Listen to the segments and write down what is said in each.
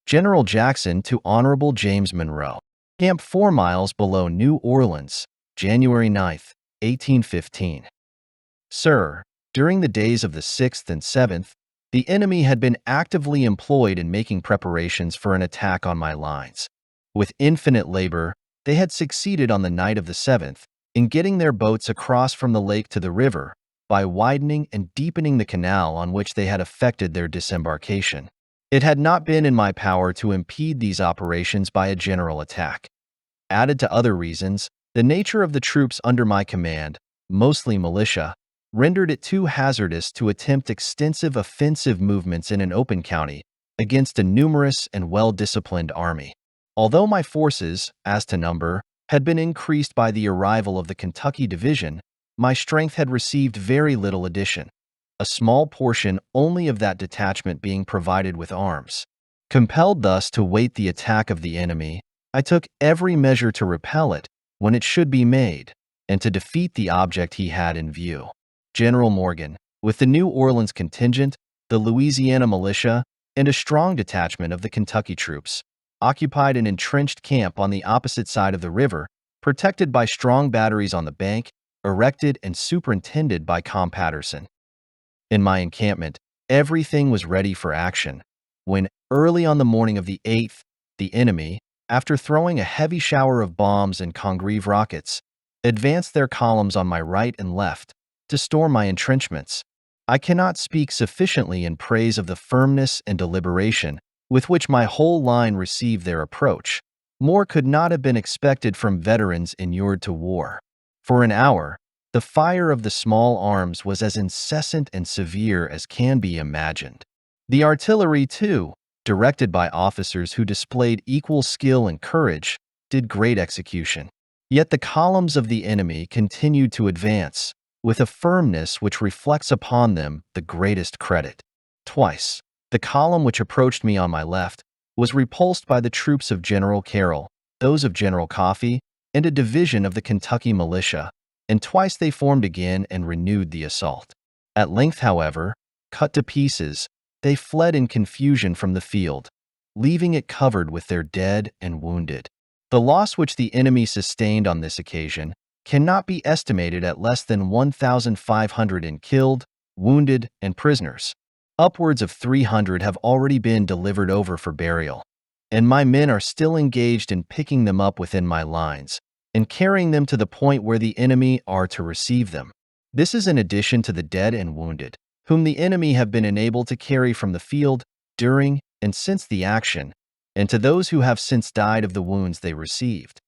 General Jackson to Honorable James Monroe. Camp 4 miles below New Orleans, January 9, 1815. Sir, during the days of the 6th and 7th, the enemy had been actively employed in making preparations for an attack on my lines. With infinite labor, they had succeeded on the night of the 7th in getting their boats across from the lake to the river by widening and deepening the canal on which they had effected their disembarkation. It had not been in my power to impede these operations by a general attack. Added to other reasons, the nature of the troops under my command, mostly militia, rendered it too hazardous to attempt extensive offensive movements in an open county against a numerous and well-disciplined army. Although my forces, as to number, had been increased by the arrival of the Kentucky Division, my strength had received very little addition, a small portion only of that detachment being provided with arms. Compelled thus to wait the attack of the enemy, I took every measure to repel it when it should be made, and to defeat the object he had in view. General Morgan, with the New Orleans contingent, the Louisiana militia, and a strong detachment of the Kentucky troops, occupied an entrenched camp on the opposite side of the river, protected by strong batteries on the bank, erected and superintended by Com Patterson. In my encampment, everything was ready for action, when, early on the morning of the 8th, the enemy, after throwing a heavy shower of bombs and Congreve rockets, advanced their columns on my right and left to storm my entrenchments. I cannot speak sufficiently in praise of the firmness and deliberation with which my whole line received their approach. More could not have been expected from veterans inured to war. For an hour, the fire of the small arms was as incessant and severe as can be imagined. The artillery, too, directed by officers who displayed equal skill and courage, did great execution. Yet the columns of the enemy continued to advance, with a firmness which reflects upon them the greatest credit. Twice, the column which approached me on my left was repulsed by the troops of General Carroll, those of General Coffee, and a division of the Kentucky militia, and twice they formed again and renewed the assault. At length, however, cut to pieces, they fled in confusion from the field, leaving it covered with their dead and wounded. The loss which the enemy sustained on this occasion cannot be estimated at less than 1,500 in killed, wounded, and prisoners. Upwards of 300 have already been delivered over for burial, and my men are still engaged in picking them up within my lines and carrying them to the point where the enemy are to receive them. This is in addition to the dead and wounded, whom the enemy have been enabled to carry from the field during and since the action, and to those who have since died of the wounds they received.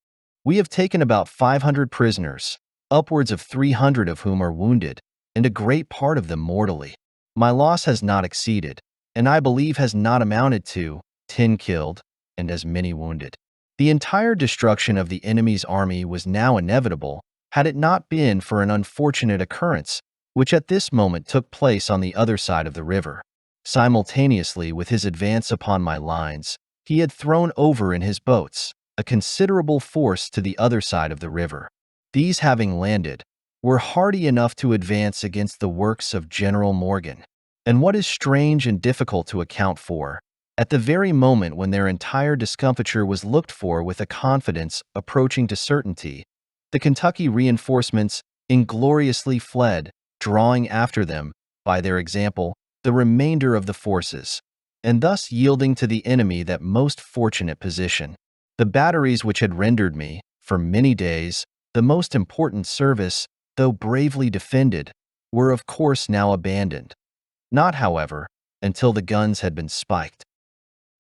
We have taken about 500 prisoners, upwards of 300 of whom are wounded, and a great part of them mortally. My loss has not exceeded, and I believe has not amounted to, 10 killed and as many wounded. The entire destruction of the enemy's army was now inevitable, had it not been for an unfortunate occurrence, which at this moment took place on the other side of the river. Simultaneously with his advance upon my lines, he had thrown over in his boats a considerable force to the other side of the river. These, having landed, were hardy enough to advance against the works of General Morgan. And what is strange and difficult to account for, at the very moment when their entire discomfiture was looked for with a confidence approaching to certainty, the Kentucky reinforcements ingloriously fled, drawing after them, by their example, the remainder of the forces, and thus yielding to the enemy that most fortunate position. The batteries which had rendered me, for many days, the most important service, though bravely defended, were of course now abandoned. Not, however, until the guns had been spiked.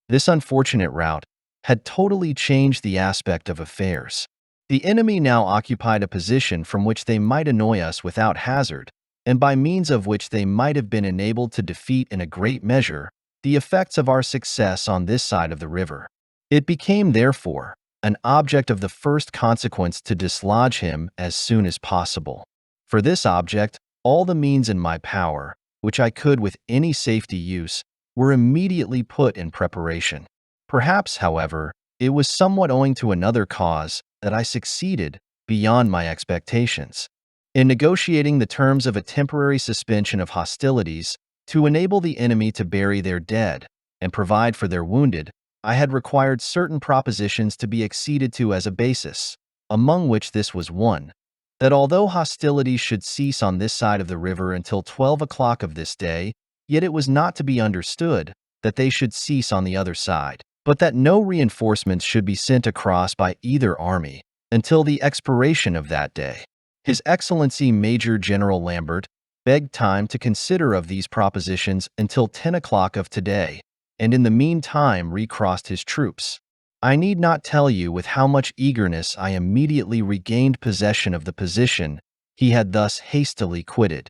This unfortunate rout had totally changed the aspect of affairs. The enemy now occupied a position from which they might annoy us without hazard, and by means of which they might have been enabled to defeat in a great measure the effects of our success on this side of the river. It became, therefore, an object of the first consequence to dislodge him as soon as possible. For this object, all the means in my power, which I could with any safety use, were immediately put in preparation. Perhaps, however, it was somewhat owing to another cause that I succeeded beyond my expectations. In negotiating the terms of a temporary suspension of hostilities to enable the enemy to bury their dead and provide for their wounded, I had required certain propositions to be acceded to as a basis, among which this was one, that although hostilities should cease on this side of the river until 12 o'clock of this day, yet it was not to be understood that they should cease on the other side, but that no reinforcements should be sent across by either army until the expiration of that day. His Excellency Major General Lambert begged time to consider of these propositions until 10 o'clock of today, and in the meantime recrossed his troops. I need not tell you with how much eagerness I immediately regained possession of the position he had thus hastily quitted.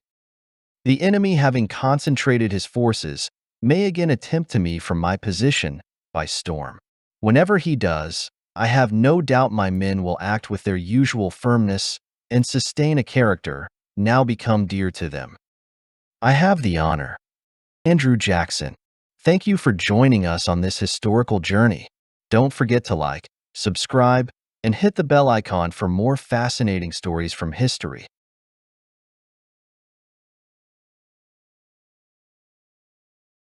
The enemy, having concentrated his forces, may again attempt to me from my position by storm. Whenever he does, I have no doubt my men will act with their usual firmness and sustain a character now become dear to them. I have the honor. Andrew Jackson. Thank you for joining us on this historical journey. Don't forget to like, subscribe, and hit the bell icon for more fascinating stories from history.